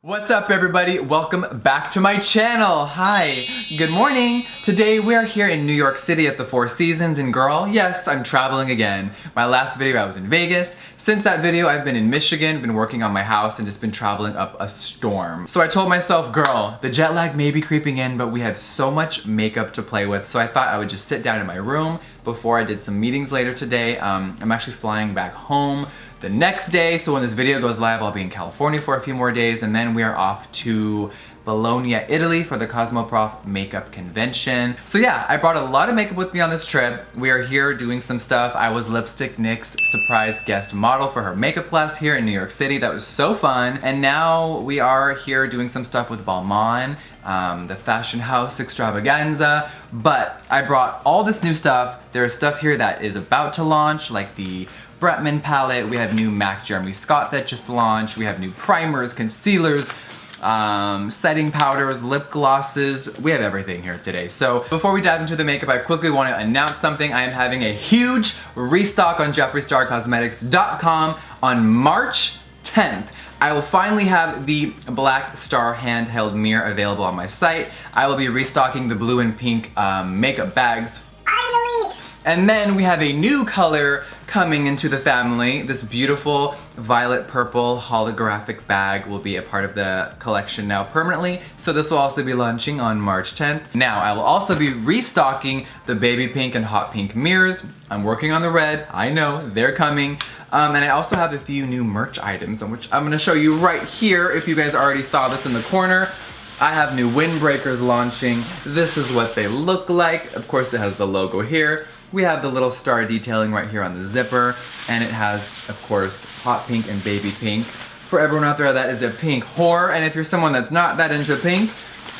What's up everybody? Welcome back to my channel. Hi, good morning. Today we are here in New York City at the Four Seasons, and girl, yes, I'm traveling again. My last video I was in Vegas. Since that video I've been in Michigan, been working on my house and just been traveling up a storm. So I told myself, girl, the jet lag may be creeping in, but we have so much makeup to play with, so I thought I would just sit down in my room before I did some meetings later today. I'm actually flying back home the next day, so when this video goes live, I'll be in California for a few more days, and then we are off to Bologna, Italy for the Cosmoprof makeup convention. So yeah, I brought a lot of makeup with me on this trip. We are here doing some stuff. I was Lipstick Nick's surprise guest model for her makeup class here in New York City. That was so fun. And now we are here doing some stuff with Balmain, the fashion house extravaganza. But I brought all this new stuff. There is stuff here that is about to launch, like the Bretman palette. We have new MAC Jeremy Scott that just launched. We have new primers, concealers, setting powders, lip glosses. We have everything here today. So before we dive into the makeup, I quickly want to announce something. I am having a huge restock on JeffreeStarCosmetics.com on March 10th. I will finally have the Black Star handheld mirror available on my site. I will be restocking the blue and pink makeup bags. Finally! And then we have a new color coming into the family. This beautiful violet purple holographic bag will be a part of the collection now permanently. So this will also be launching on March 10th. Now I will also be restocking the baby pink and hot pink mirrors. I'm working on the red, I know, they're coming. And I also have a few new merch items, which I'm gonna show you right here. If you guys already saw this in the corner, I have new windbreakers launching. This is what they look like. Of course, it has the logo here. We have the little star detailing right here on the zipper, and it has, of course, hot pink and baby pink. For everyone out there that is a pink whore, and if you're someone that's not that into pink,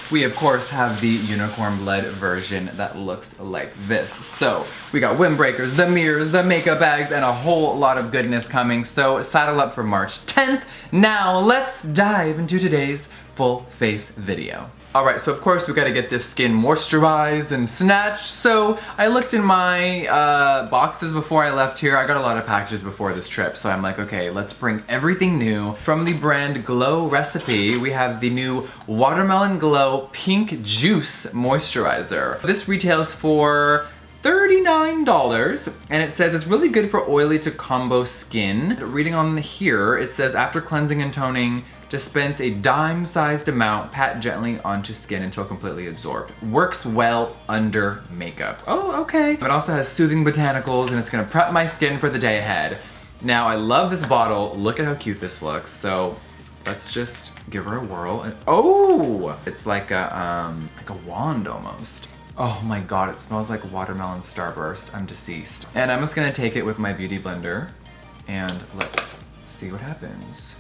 we of course have the unicorn bled version that looks like this. So we got windbreakers, the mirrors, the makeup bags, and a whole lot of goodness coming. So saddle up for March 10th. Now let's dive into today's full face video. Alright, so of course we gotta get this skin moisturized and snatched. So I looked in my boxes before I left here. I got a lot of packages before this trip, so I'm like, okay, let's bring everything new. From the brand Glow Recipe, we have the new Watermelon Glow Pink Juice Moisturizer. This retails for $39, and it says it's really good for oily to combo skin. Reading on here, it says after cleansing and toning, dispense a dime-sized amount, pat gently onto skin until completely absorbed. Works well under makeup. Oh, okay. It also has soothing botanicals, and it's gonna prep my skin for the day ahead. Now, I love this bottle. Look at how cute this looks. So let's just give her a whirl. And, oh, it's like a wand almost. Oh my God, it smells like watermelon starburst. I'm deceased. And I'm just gonna take it with my beauty blender, and let's see what happens.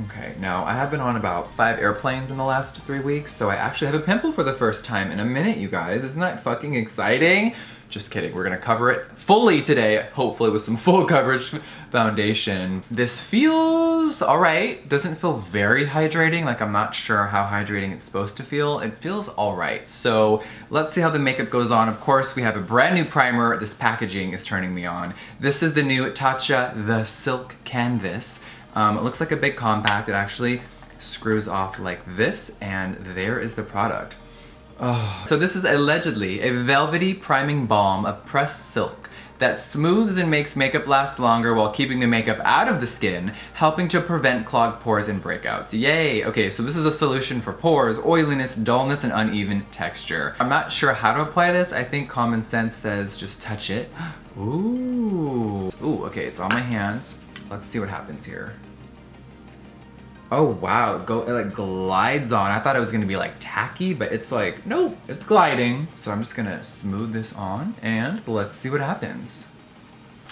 Okay, now I have been on about 5 airplanes in the last 3 weeks, so I actually have a pimple for the first time in a minute, you guys. Isn't that fucking exciting? Just kidding, we're gonna cover it fully today, hopefully with some full coverage foundation. This feels alright. Doesn't feel very hydrating, like I'm not sure how hydrating it's supposed to feel. It feels alright. So let's see how the makeup goes on. Of course, we have a brand new primer. This packaging is turning me on. This is the new Tatcha The Silk Canvas. It looks like a big compact. It actually screws off like this, and there is the product. Oh. So this is allegedly a velvety priming balm of pressed silk that smooths and makes makeup last longer while keeping the makeup out of the skin, helping to prevent clogged pores and breakouts. Yay! Okay, so this is a solution for pores, oiliness, dullness, and uneven texture. I'm not sure how to apply this. I think common sense says just touch it. Ooh. Ooh, okay, it's on my hands. Let's see what happens here. Oh wow, it like glides on. I thought it was gonna be like tacky, but it's like, nope, it's gliding. So I'm just gonna smooth this on, and let's see what happens.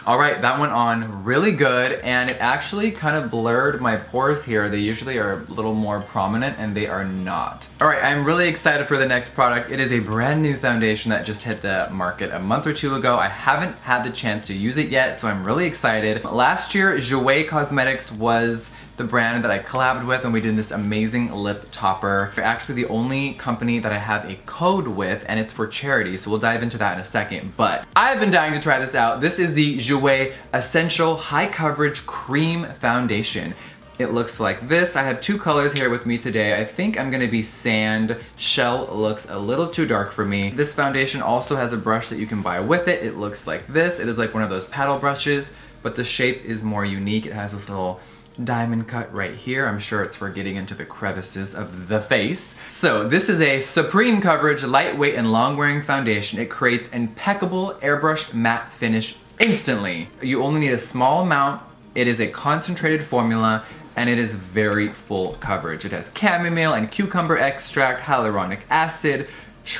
All right, that went on really good, and it actually kind of blurred my pores here. They usually are a little more prominent, and they are not. All right, I'm really excited for the next product. It is a brand new foundation that just hit the market a month or two ago. I haven't had the chance to use it yet, so I'm really excited. Last year, Jouer Cosmetics was the brand that I collabed with, and we did this amazing lip topper. They're actually the only company that I have a code with, and it's for charity, so we'll dive into that in a second. But I've been dying to try this out. This is the Jouer Essential High Coverage Cream Foundation. it looks like this. I have two colors here with me today. I think I'm gonna be Sand. Shell looks a little too dark for me. This foundation also has a brush that you can buy with it. It looks like this. It is like one of those paddle brushes, but the shape is more unique. It has this little diamond cut right here. I'm sure it's for getting into the crevices of the face. So this is a supreme coverage, lightweight and long wearing foundation. It creates impeccable airbrush matte finish instantly. You only need a small amount. It is a concentrated formula and it is very full coverage. It has chamomile and cucumber extract, hyaluronic acid.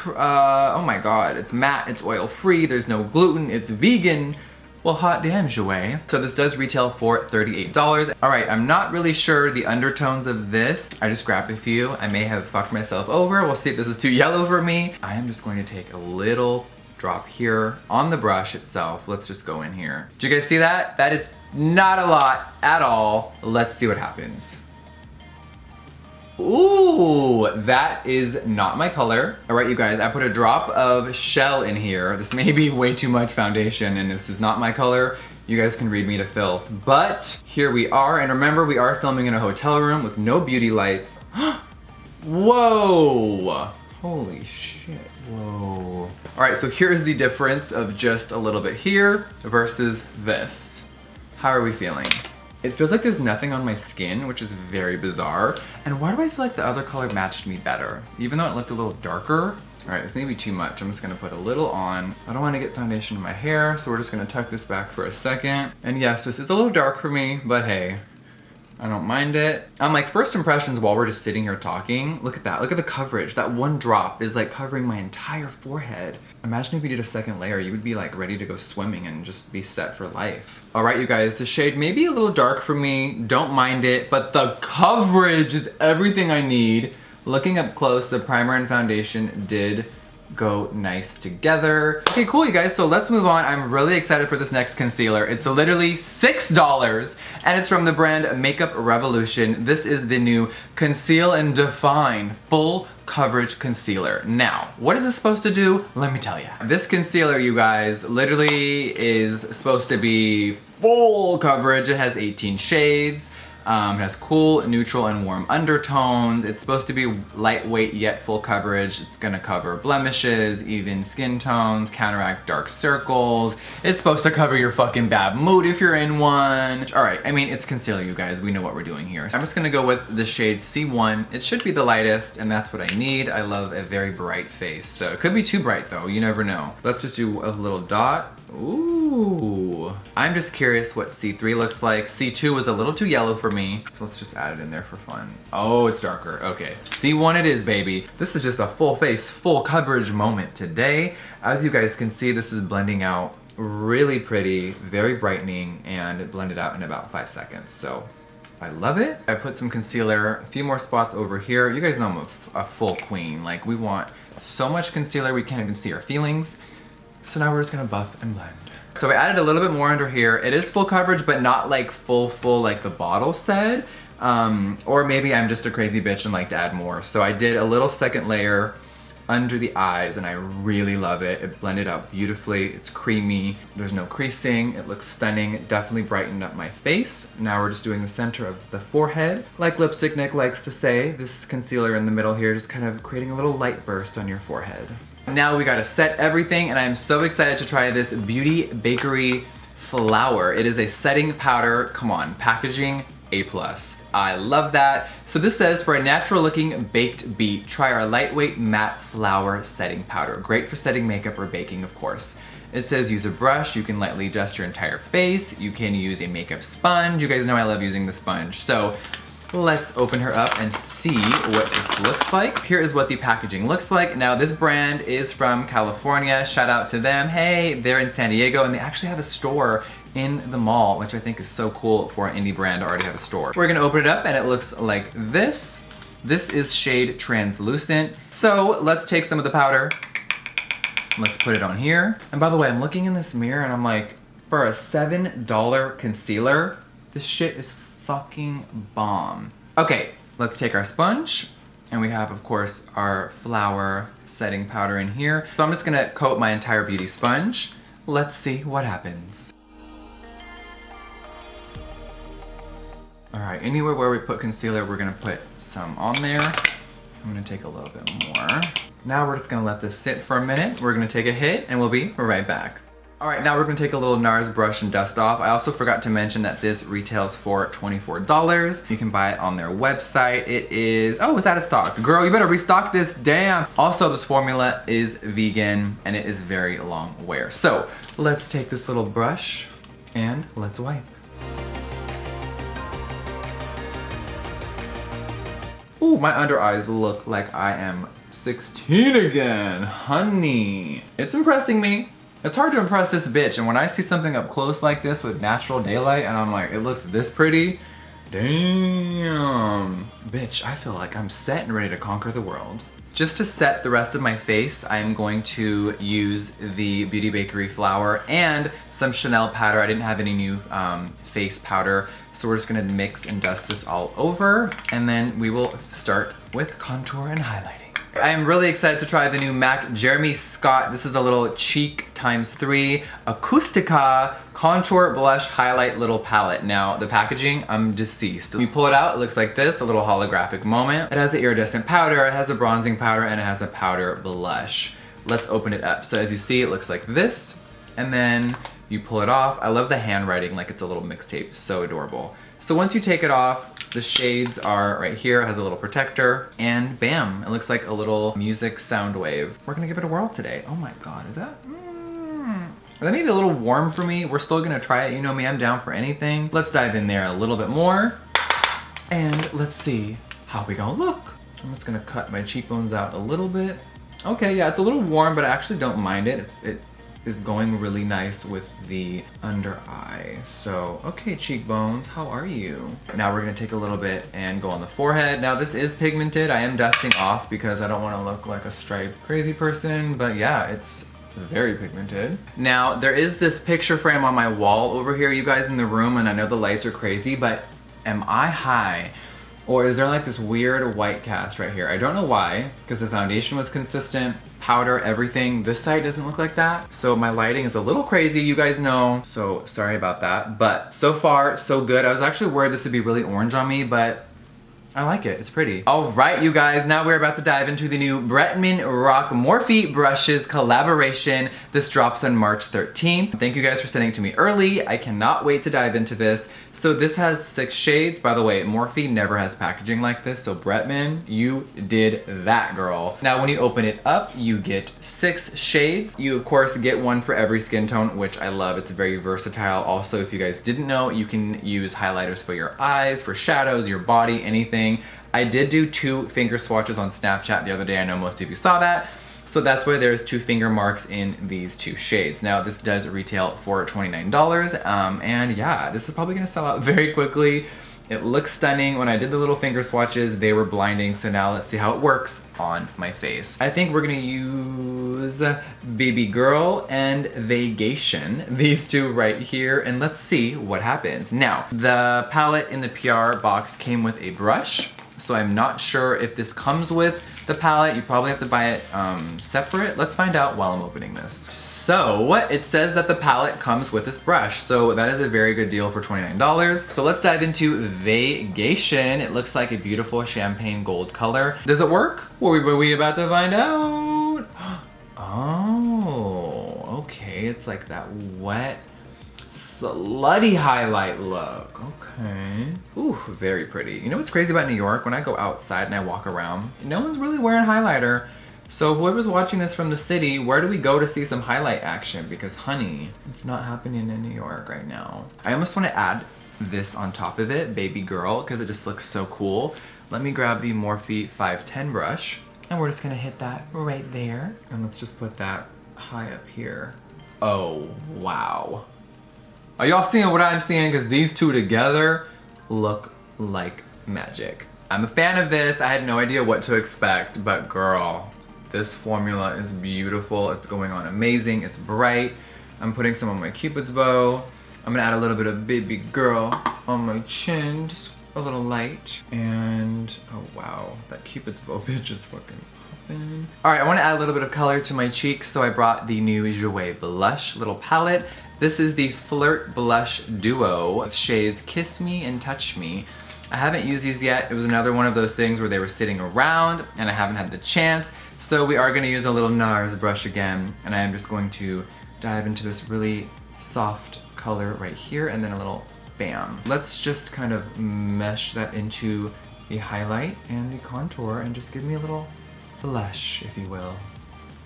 Oh my god, it's matte, it's oil free, there's no gluten, it's vegan. Well, hot damn, Jouet. So this does retail for $38. All right, I'm not really sure the undertones of this. I just grabbed a few. I may have fucked myself over. We'll see if this is too yellow for me. I am just going to take a little drop here on the brush itself. Let's just go in here. Do you guys see that? That is not a lot at all. Let's see what happens. Ooh, that is not my color. All right, you guys, I put a drop of Shell in here. This may be way too much foundation and this is not my color. You guys can read me to filth, but here we are. And remember, we are filming in a hotel room with no beauty lights. Whoa, holy shit, whoa. All right, so here's the difference of just a little bit here versus this. How are we feeling? It feels like there's nothing on my skin, which is very bizarre. And why do I feel like the other color matched me better? Even though it looked a little darker. All right, this may be too much. I'm just gonna put a little on. I don't wanna get foundation in my hair, so we're just gonna tuck this back for a second. And yes, this is a little dark for me, but hey, I don't mind it. Like first impressions while we're just sitting here talking, look at that, look at the coverage. That one drop is like covering my entire forehead. Imagine if you did a second layer, you would be like ready to go swimming and just be set for life. All right, you guys, the shade may be a little dark for me, don't mind it, but the coverage is everything I need. Looking up close, the primer and foundation did go nice together. Okay, cool, you guys, so let's move on. I'm really excited for this next concealer. It's literally $6 and it's from the brand Makeup Revolution. This is the new Conceal and Define Full Coverage Concealer. Now, what is this supposed to do? Let me tell you. This concealer, you guys, literally is supposed to be full coverage. It has 18 shades. It has cool, neutral, and warm undertones. It's supposed to be lightweight yet full coverage. It's gonna cover blemishes, even skin tones, counteract dark circles. It's supposed to cover your fucking bad mood if you're in one. All right, I mean, it's concealer, you guys. We know what we're doing here. So I'm just gonna go with the shade C1. It should be the lightest, and that's what I need. I love a very bright face. So it could be too bright though, you never know. Let's just do a little dot. Ooh. I'm just curious what C3 looks like. C2 was a little too yellow for me, so let's just add it in there for fun. Oh, it's darker, okay. C1 it is, baby. This is just a full face, full coverage moment today. As you guys can see, this is blending out really pretty, very brightening, and it blended out in about 5 seconds, so I love it. I put some concealer, a few more spots over here. You guys know I'm a full queen. Like, we want so much concealer, we can't even see our feelings. So now we're just gonna buff and blend. So I added a little bit more under here. It is full coverage, but not like full like the bottle said. Or maybe I'm just a crazy bitch and like to add more. So I did a little second layer under the eyes and I really love it. It blended out beautifully. It's creamy. There's no creasing. It looks stunning. It definitely brightened up my face. Now we're just doing the center of the forehead. Like Lipstick Nick likes to say, this concealer in the middle here just kind of creating a little light burst on your forehead. Now we gotta set everything and I'm so excited to try this Beauty Bakery Flour. It is a setting powder. Come on, packaging A+. I love that. So this says, for a natural looking baked beat, try our lightweight matte flour setting powder. Great for setting makeup or baking, of course. It says use a brush. You can lightly dust your entire face. You can use a makeup sponge. You guys know I love using the sponge. So let's open her up and see what this looks like. Here is what the packaging looks like. Now this brand is from California. Shout out to them. Hey, they're in San Diego and they actually have a store in the mall, which I think is so cool for an indie brand to already have a store. We're gonna open it up and it looks like this. This is shade Translucent. So let's take some of the powder. Let's put it on here. And by the way, I'm looking in this mirror and I'm like, for a $7 concealer, this shit is fucking bomb. Okay, let's take our sponge and we have, of course, our flour setting powder in here. So I'm just gonna coat my entire beauty sponge. Let's see what happens. All right, anywhere where we put concealer, we're gonna put some on there. I'm gonna take a little bit more. Now we're just gonna let this sit for a minute. We're gonna take a hit and we'll be right back. All right, now we're gonna take a little NARS brush and dust off. I also forgot to mention that this retails for $24. You can buy it on their website. It is, oh, it's out of stock. Girl, you better restock this, damn. Also, this formula is vegan and it is very long wear. So let's take this little brush and let's wipe. Ooh, my under eyes look like I am 16 again, honey. It's impressing me. It's hard to impress this bitch, and when I see something up close like this with natural daylight and I'm like, it looks this pretty, damn. Bitch, I feel like I'm set and ready to conquer the world. Just to set the rest of my face, I'm going to use the Beauty Bakery flour and some Chanel powder. I didn't have any new face powder, so we're just gonna mix and dust this all over, and then we will start with contour and highlighting. I am really excited to try the new MAC Jeremy Scott. This is a little cheek ×3 Acoustica contour blush highlight little palette. Now the packaging, I'm deceased. When you pull it out, it looks like this, a little holographic moment. It has the iridescent powder, it has the bronzing powder, and it has the powder blush. Let's open it up. So as you see, it looks like this, and then you pull it off. I love the handwriting, like it's a little mixtape, so adorable. So once you take it off, the shades are right here, it has a little protector, and bam, it looks like a little music sound wave. We're gonna give it a whirl today. Oh my God, is that? That may be a little warm for me. We're still gonna try it. You know me, I'm down for anything. Let's dive in there a little bit more, and let's see how we gonna look. I'm just gonna cut my cheekbones out a little bit. Okay, yeah, it's a little warm, but I actually don't mind it. It is going really nice with the under eye. So, okay, cheekbones, how are you? Now we're gonna take a little bit and go on the forehead. Now this is pigmented. I am dusting off because I don't wanna look like a striped crazy person, but yeah, it's very pigmented. Now, there is this picture frame on my wall over here, you guys in the room, and I know the lights are crazy, but am I high? Or is there like this weird white cast right here? I don't know why, because the foundation was consistent, powder, everything. This side doesn't look like that. So my lighting is a little crazy, you guys know. So sorry about that, but so far, so good. I was actually worried this would be really orange on me, but I like it, it's pretty. All right, you guys, now we're about to dive into the new Bretman Rock Morphe brushes collaboration. This drops on March 13th. Thank you guys for sending it to me early. I cannot wait to dive into this. So this has 6 shades. By the way, Morphe never has packaging like this, so Bretman, you did that, girl. Now, when you open it up, you get 6 shades. You, of course, get one for every skin tone, which I love. It's very versatile. Also, if you guys didn't know, you can use highlighters for your eyes, for shadows, your body, anything. I did do 2 finger swatches on Snapchat the other day. I know most of you saw that. So that's why there's 2 finger marks in these 2 shades. Now this does retail for $29. And yeah, this is probably gonna sell out very quickly. It looks stunning. When I did the little finger swatches, they were blinding. So now let's see how it works on my face. I think we're gonna use Baby Girl and Vacation, these 2 right here, and let's see what happens. Now, the palette in the PR box came with a brush, so I'm not sure if this comes with the palette. You probably have to buy it separate. Let's find out while I'm opening this. So it says that the palette comes with this brush, so that is a very good deal for $29. So let's dive into Vacation. It looks like a beautiful champagne gold color. Does it work? Well, we about to find out. Oh, okay, it's like that wet, slutty highlight look. Okay. Ooh, very pretty. You know what's crazy about New York? When I go outside and I walk around, no one's really wearing highlighter. So whoever's watching this from the city, where do we go to see some highlight action? Because honey, it's not happening in New York right now. I almost want to add this on top of it, Baby Girl, because it just looks so cool. Let me grab the Morphe 510 brush, and we're just gonna hit that right there. And let's just put that high up here. Oh, wow. Are y'all seeing what I'm seeing? Because these 2 together look like magic. I'm a fan of this. I had no idea what to expect, but girl, this formula is beautiful. It's going on amazing. It's bright. I'm putting some on my Cupid's bow. I'm gonna add a little bit of Baby Girl on my chin, just a little light. And oh wow, that Cupid's bow bitch is fucking popping. All right, I wanna add a little bit of color to my cheeks, so I brought the new Jouer blush little palette. This is the Flirt Blush Duo of shades Kiss Me and Touch Me. I haven't used these yet. It was another one of those things where they were sitting around and I haven't had the chance. So we are gonna use a little NARS brush again, and I am just going to dive into this really soft color right here and then a little bam. Let's just kind of mesh that into the highlight and the contour and just give me a little blush, if you will.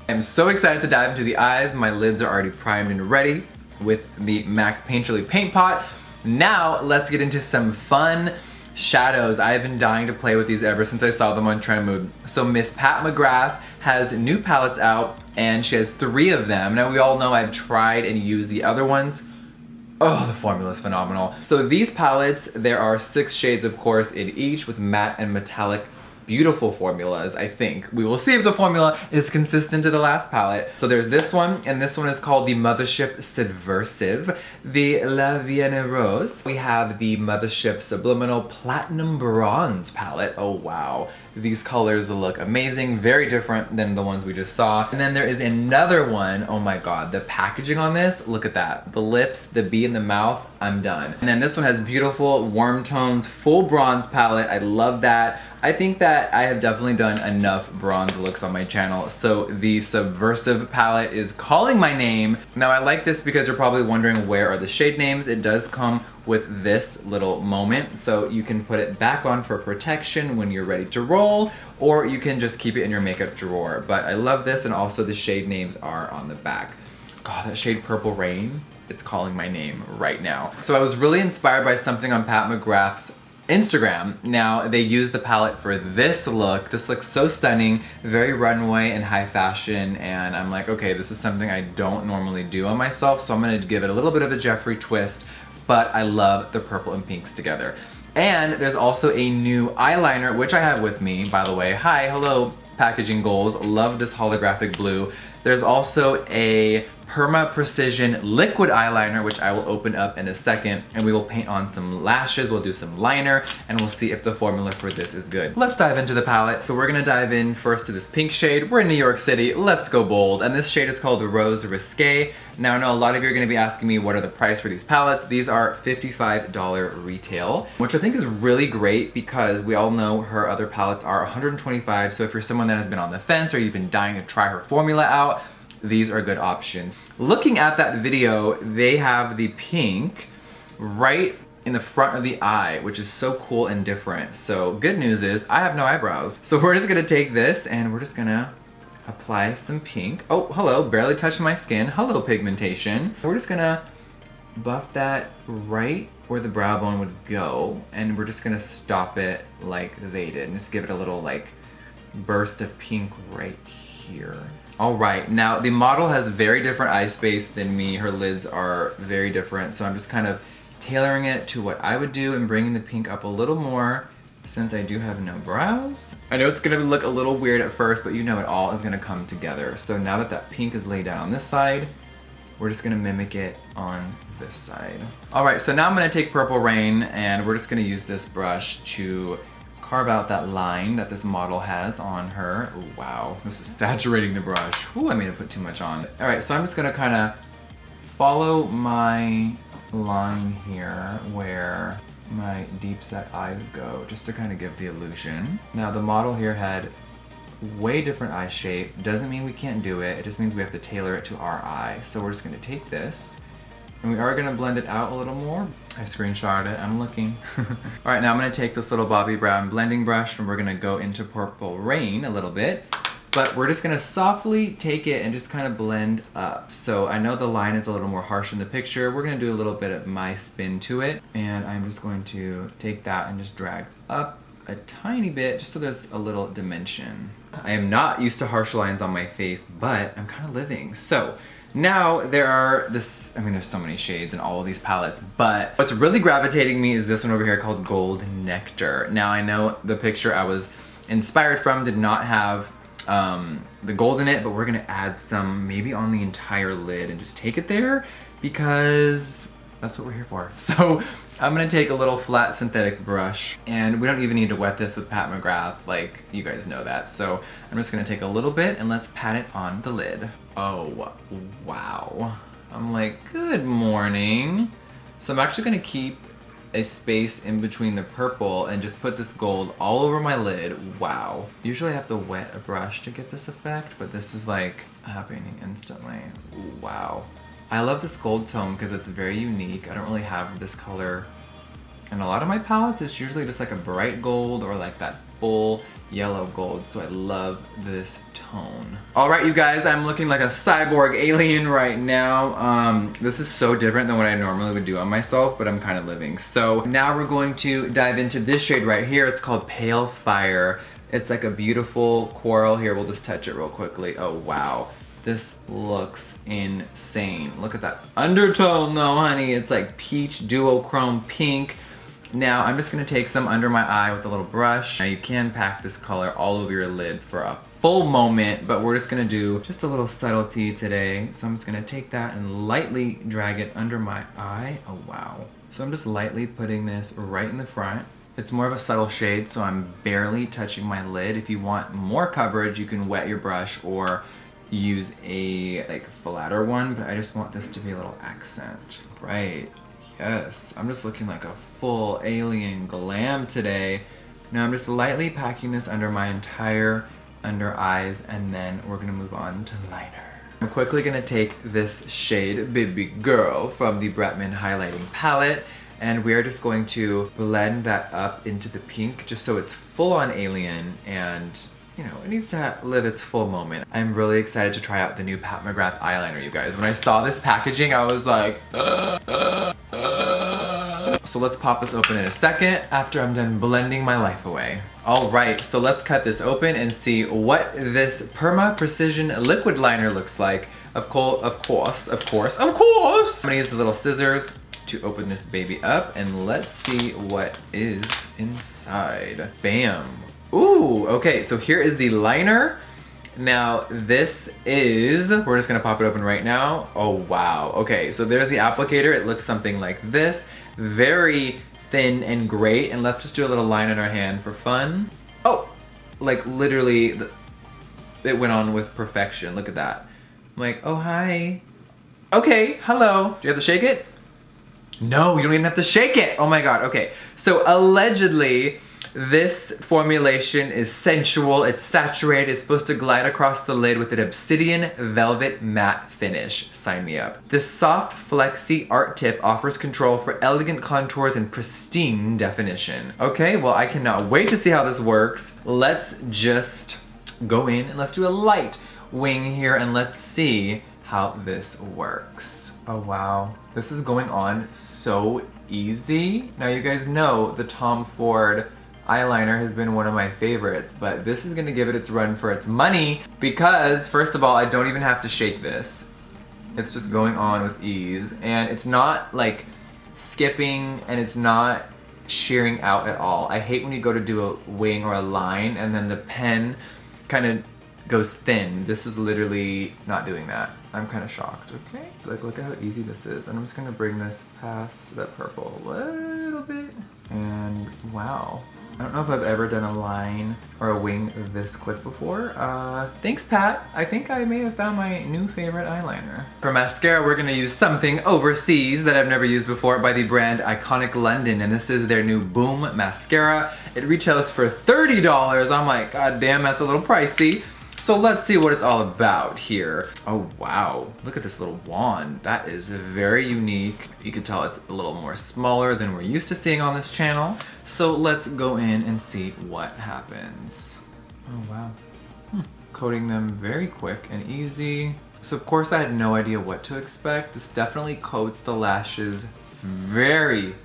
I'm so excited to dive into the eyes. My lids are already primed and ready with the MAC Painterly Paint Pot. Now let's get into some fun shadows. I've been dying to play with these ever since I saw them on Trend Mood. So Miss Pat McGrath has new palettes out and she has 3 of them. Now we all know I've tried and used the other ones. Oh, the formula is phenomenal. So these palettes, there are 6 shades of course in each with matte and metallic beautiful formulas, I think. We will see if the formula is consistent to the last palette. So there's this one, and this one is called the Mothership Subversive, the La Vienne Rose. We have the Mothership Subliminal Platinum Bronze palette. Oh wow. These colors look amazing, very different than the ones we just saw. And then there is another one, oh my god, the packaging on this, look at that. The lips, the bee in the mouth, I'm done. And then this one has beautiful warm tones, full bronze palette, I love that. I think that I have definitely done enough bronze looks on my channel, so the Subversive palette is calling my name. Now I like this because you're probably wondering where are the shade names. It does come with this little moment, so you can put it back on for protection when you're ready to roll, or you can just keep it in your makeup drawer. But I love this, and also the shade names are on the back. God, that shade Purple Rain, it's calling my name right now. So I was really inspired by something on Pat McGrath's Instagram. Now they used the palette for this look. This looks so stunning, very runway and high fashion, and I'm like, okay, this is something I don't normally do on myself, so I'm gonna give it a little bit of a Jeffree twist, but I love the purple and pinks together. And there's also a new eyeliner, which I have with me, by the way. Hi, hello, Packaging Goals. Love this holographic blue. There's also a Perma Precision liquid eyeliner, which I will open up in a second, and we will paint on some lashes, we'll do some liner, and we'll see if the formula for this is good. Let's dive into the palette. So we're gonna dive in first to this pink shade. We're in New York City, let's go bold. And this shade is called Rose Risque. Now I know a lot of you are gonna be asking me what are the price for these palettes. These are $55 retail, which I think is really great because we all know her other palettes are $125, so if you're someone that has been on the fence or you've been dying to try her formula out, these are good options. Looking at that video, they have the pink right in the front of the eye, which is so cool and different. So good news is I have no eyebrows. So we're just gonna take this and we're just gonna apply some pink. Oh, hello, barely touched my skin. Hello, pigmentation. We're just gonna buff that right where the brow bone would go, and we're just gonna stop it like they did. And just give it a little like burst of pink right here. All right, now the model has very different eye space than me. Her lids are very different, so I'm just kind of tailoring it to what I would do and bringing the pink up a little more since I do have no brows. I know it's gonna look a little weird at first, but you know it all is gonna come together. So now that that pink is laid down on this side, we're just gonna mimic it on this side. All right, so now I'm gonna take Purple Rain and we're just gonna use this brush to carve out that line that this model has on her. Ooh, wow, this is saturating the brush. Ooh, I may have put too much on. All right, so I'm just gonna kind of follow my line here where my deep set eyes go, just to kind of give the illusion. Now the model here had way different eye shape. Doesn't mean we can't do it, it just means we have to tailor it to our eye. So we're just gonna take this, and we are gonna blend it out a little more. I screenshotted it, I'm looking. All right, now I'm gonna take this little Bobbi Brown blending brush and we're gonna go into Purple Rain a little bit, but we're just gonna softly take it and just kind of blend up. So I know the line is a little more harsh in the picture. We're gonna do a little bit of my spin to it, and I'm just going to take that and just drag up a tiny bit, just so there's a little dimension. I am not used to harsh lines on my face, but I'm kind of living. So now there are this, I mean there's so many shades in all of these palettes, but what's really gravitating me is this one over here called Gold Nectar. Now I know the picture I was inspired from did not have the gold in it, but we're gonna add some maybe on the entire lid and just take it there because that's what we're here for. So I'm gonna take a little flat synthetic brush, and we don't even need to wet this with Pat McGrath, like you guys know that. So I'm just gonna take a little bit and let's pat it on the lid. Oh, wow. I'm like, good morning. So I'm actually gonna keep a space in between the purple and just put this gold all over my lid. Wow. Usually I have to wet a brush to get this effect, but this is like happening instantly. Wow. I love this gold tone because it's very unique. I don't really have this color in a lot of my palettes. It's usually just like a bright gold or like that full yellow gold, so I love this tone. All right, you guys, I'm looking like a cyborg alien right now. This is so different than what I normally would do on myself, but I'm kind of living. So now we're going to dive into this shade right here. It's called Pale Fire. It's like a beautiful coral. Here, we'll just touch it real quickly. Oh, wow. This looks insane. Look at that undertone though, honey. It's like peach duochrome pink. Now I'm just gonna take some under my eye with a little brush. Now you can pack this color all over your lid for a full moment, but we're just gonna do just a little subtlety today. So I'm just gonna take that and lightly drag it under my eye. Oh wow. So I'm just lightly putting this right in the front. It's more of a subtle shade, so I'm barely touching my lid. If you want more coverage, you can wet your brush or use a like flatter one, but I just want this to be a little accent. Right. Yes, I'm just looking like a full alien glam today. Now I'm just lightly packing this under my entire under eyes, and then we're gonna move on to liner. I'm quickly gonna take this shade, Baby Girl, from the Bretman highlighting palette, and we are just going to blend that up into the pink just so it's full on alien and you know, it needs to live its full moment. I'm really excited to try out the new Pat McGrath eyeliner, you guys. When I saw this packaging, I was like, So let's pop this open in a second after I'm done blending my life away. All right, so let's cut this open and see what this Perma Precision liquid liner looks like. Of course. I'm gonna use the little scissors to open this baby up, and let's see what is inside. Bam. Ooh, okay, so here is the liner. Now this is, we're just gonna pop it open right now. Oh wow, okay, so there's the applicator. It looks something like this. Very thin and great, and let's just do a little line in our hand for fun. Oh, like literally, it went on with perfection. Look at that. I'm like, oh hi. Okay, hello. Do you have to shake it? No, you don't even have to shake it. Oh my God, okay. So allegedly, this formulation is sensual, it's saturated, it's supposed to glide across the lid with an obsidian velvet matte finish. Sign me up. This soft, flexy art tip offers control for elegant contours and pristine definition. Okay, well I cannot wait to see how this works. Let's just go in and let's do a light wing here and let's see how this works. Oh wow, this is going on so easy. Now you guys know the Tom Ford eyeliner has been one of my favorites, but this is gonna give it its run for its money because first of all, I don't even have to shake this. It's just going on with ease, and it's not like skipping and it's not shearing out at all. I hate when you go to do a wing or a line and then the pen kind of goes thin. This is literally not doing that. I'm kind of shocked, okay? Like, look at how easy this is. And I'm just gonna bring this past that purple a little bit. And wow. I don't know if I've ever done a line or a wing this quick before. Thanks, Pat. I think I may have found my new favorite eyeliner. For mascara, we're gonna use something overseas that I've never used before by the brand Iconic London, and this is their new Boom Mascara. It retails for $30. I'm like, God damn, that's a little pricey. So let's see what it's all about here. Oh wow, look at this little wand. That is very unique. You can tell it's a little more smaller than we're used to seeing on this channel. So let's go in and see what happens. Oh wow. Coating them very quick and easy. So of course I had no idea what to expect. This definitely coats the lashes very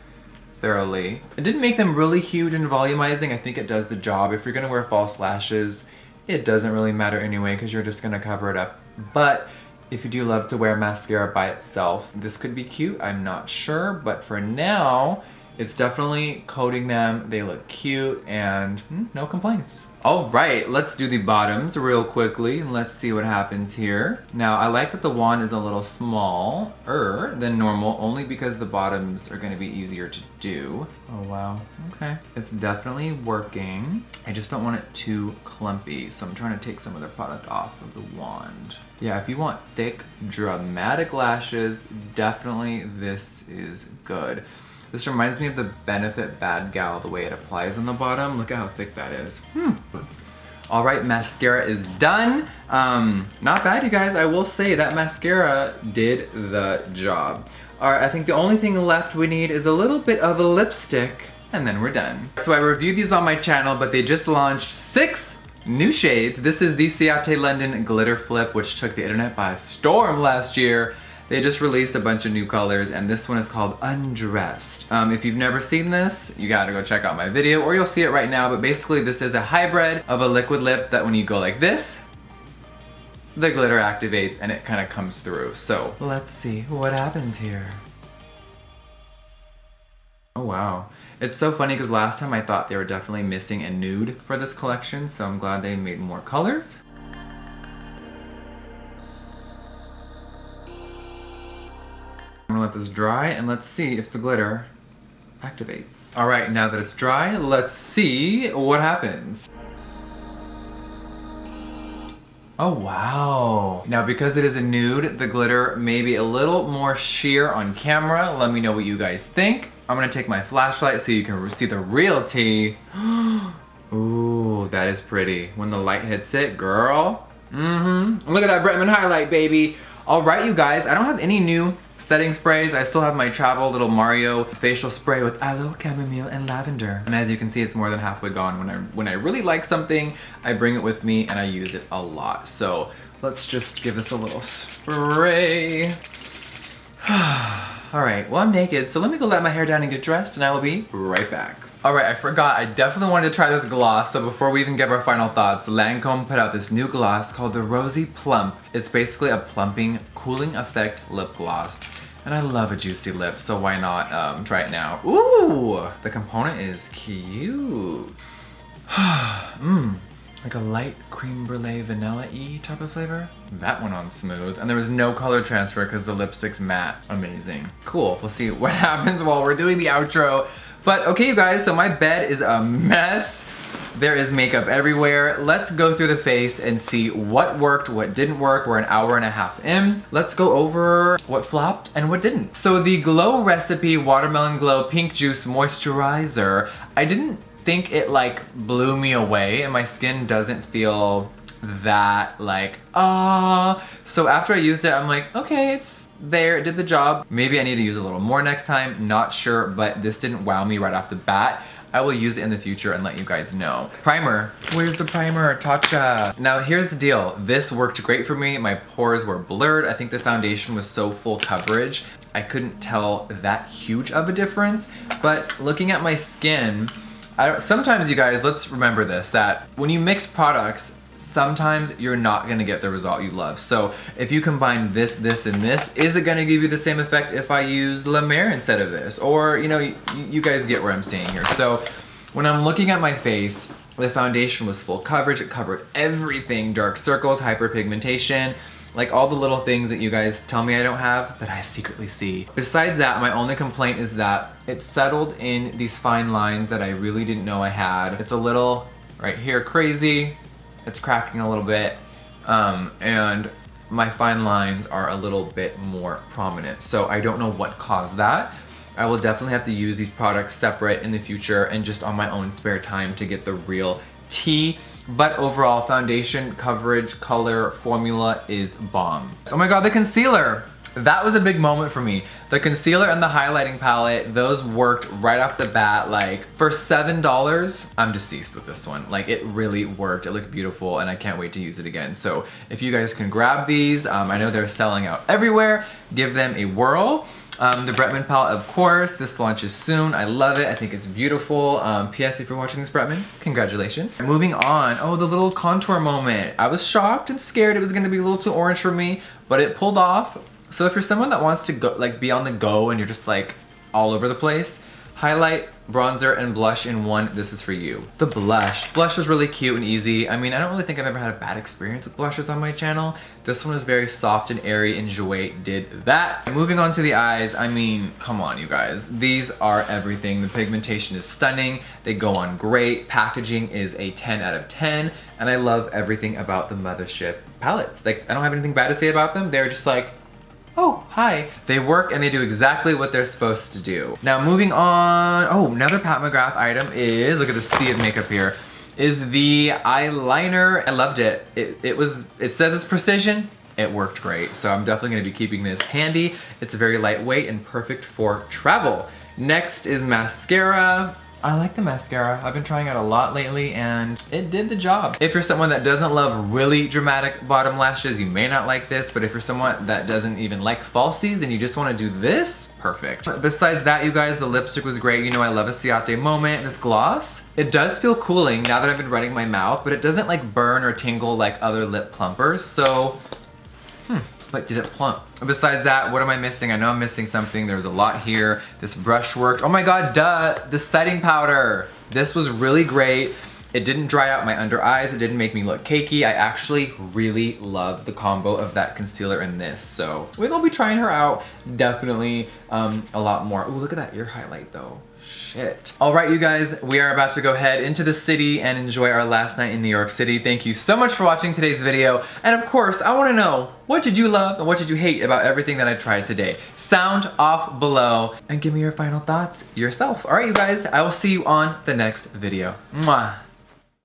thoroughly. It didn't make them really huge and volumizing. I think it does the job. If you're gonna wear false lashes, it doesn't really matter anyway because you're just gonna cover it up. But if you do love to wear mascara by itself, this could be cute, I'm not sure. But for now, it's definitely coating them. They look cute and no complaints. All right, let's do the bottoms real quickly and let's see what happens here. Now, I like that the wand is a little smaller than normal only because the bottoms are gonna be easier to do. Oh wow, okay. It's definitely working. I just don't want it too clumpy, so I'm trying to take some of the product off of the wand. Yeah, if you want thick, dramatic lashes, definitely this is good. This reminds me of the Benefit Bad Gal, the way it applies on the bottom. Look at how thick that is. All right, mascara is done. Not bad, you guys. I will say that mascara did the job. All right, I think the only thing left we need is a little bit of a lipstick, and then we're done. So I reviewed these on my channel, but they just launched 6 new shades. This is the CIATÉ London Glitter Flip, which took the internet by storm last year. They just released a bunch of new colors, and this one is called Undressed. If you've never seen this, you gotta go check out my video, or you'll see it right now, but basically this is a hybrid of a liquid lip that when you go like this, the glitter activates and it kind of comes through. So let's see what happens here. Oh wow. It's so funny because last time I thought they were definitely missing a nude for this collection, so I'm glad they made more colors. I'm gonna let this dry and let's see if the glitter activates. All right, now that it's dry, let's see what happens. Oh wow. Now because it is a nude, the glitter may be a little more sheer on camera. Let me know what you guys think. I'm gonna take my flashlight so you can see the real tea. Ooh, that is pretty. When the light hits it, girl. Look at that Bretman highlight, baby. All right, you guys, I don't have any new setting sprays. I still have my travel little Mario facial spray with aloe, chamomile, and lavender. And as you can see, it's more than halfway gone. When I really like something, I bring it with me and I use it a lot. So let's just give this a little spray. All right, well, I'm naked, so let me go let my hair down and get dressed, and I will be right back. All right, I forgot, I definitely wanted to try this gloss, so before we even give our final thoughts, Lancôme put out this new gloss called the Rôsy Plump. It's basically a plumping, cooling effect lip gloss. And I love a juicy lip, so why not try it now? Ooh, the component is cute. Like a light creme brulee vanilla-y type of flavor. That went on smooth. And there was no color transfer because the lipstick's matte. Amazing. Cool, we'll see what happens while we're doing the outro. But okay, you guys, so my bed is a mess. There is makeup everywhere. Let's go through the face and see what worked, what didn't work. We're an hour and a half in. Let's go over what flopped and what didn't. So the Glow Recipe Watermelon Glow Pink Juice Moisturizer, I didn't think it like blew me away and my skin doesn't feel that like, So after I used it, I'm like, okay, it's there, it did the job. Maybe I need to use a little more next time, not sure, but this didn't wow me right off the bat. I will use it in the future and let you guys know. Primer, where's the primer, Tatcha? Now here's the deal, this worked great for me. My pores were blurred. I think the foundation was so full coverage, I couldn't tell that huge of a difference, but looking at my skin, sometimes you guys, let's remember this, that when you mix products, sometimes you're not gonna get the result you love. So if you combine this, this, and this, is it gonna give you the same effect if I use La Mer instead of this? Or, you know, you guys get where I'm saying here. So when I'm looking at my face, the foundation was full coverage. It covered everything, dark circles, hyperpigmentation, like all the little things that you guys tell me I don't have that I secretly see. Besides that, my only complaint is that it settled in these fine lines that I really didn't know I had. It's a little, right here, crazy. It's cracking a little bit, and my fine lines are a little bit more prominent. So I don't know what caused that. I will definitely have to use these products separate in the future and just on my own spare time to get the real tea. But overall, foundation, coverage, color, formula is bomb. Oh my god, the concealer! That was a big moment for me. The concealer and the highlighting palette, those worked right off the bat. Like, for $7, I'm deceased with this one. Like, it really worked. It looked beautiful, and I can't wait to use it again. So, if you guys can grab these, I know they're selling out everywhere. Give them a whirl. The Bretman palette, of course, this launches soon. I love it, I think it's beautiful. P.S. if you're watching this, Bretman, congratulations. Moving on, oh, the little contour moment. I was shocked and scared it was gonna be a little too orange for me, but it pulled off. So if you're someone that wants to go, like, be on the go and you're just like all over the place, highlight, bronzer, and blush in one, this is for you. The blush. Blush was really cute and easy. I mean, I don't really think I've ever had a bad experience with blushes on my channel. This one was very soft and airy, and Jouer did that. Moving on to the eyes, I mean, come on, you guys. These are everything. The pigmentation is stunning. They go on great. Packaging is a 10 out of 10, and I love everything about the Mothership palettes. Like, I don't have anything bad to say about them. They're just like, oh, hi. They work and they do exactly what they're supposed to do. Now moving on, oh, another Pat McGrath item is, look at the sea of makeup here, is the eyeliner. I loved it. It says it's precision. It worked great. So I'm definitely gonna be keeping this handy. It's very lightweight and perfect for travel. Next is mascara. I like the mascara. I've been trying it a lot lately and it did the job. If you're someone that doesn't love really dramatic bottom lashes, you may not like this, but if you're someone that doesn't even like falsies and you just wanna do this, perfect. But besides that, you guys, the lipstick was great. You know I love a CIATÉ moment. This gloss, it does feel cooling now that I've been running my mouth, but it doesn't like burn or tingle like other lip plumpers, so, but did it plump? Besides that, what am I missing? I know I'm missing something. There's a lot here. This brush worked. Oh my God, duh, the setting powder. This was really great. It didn't dry out my under eyes. It didn't make me look cakey. I actually really love the combo of that concealer and this. So we're gonna be trying her out definitely a lot more. Ooh, look at that ear highlight though. Shit. All right, you guys, we are about to go head into the city and enjoy our last night in New York City. Thank you so much for watching today's video. And of course, I wanna know, what did you love and what did you hate about everything that I tried today? Sound off below and give me your final thoughts yourself. All right, you guys, I will see you on the next video. Mwah.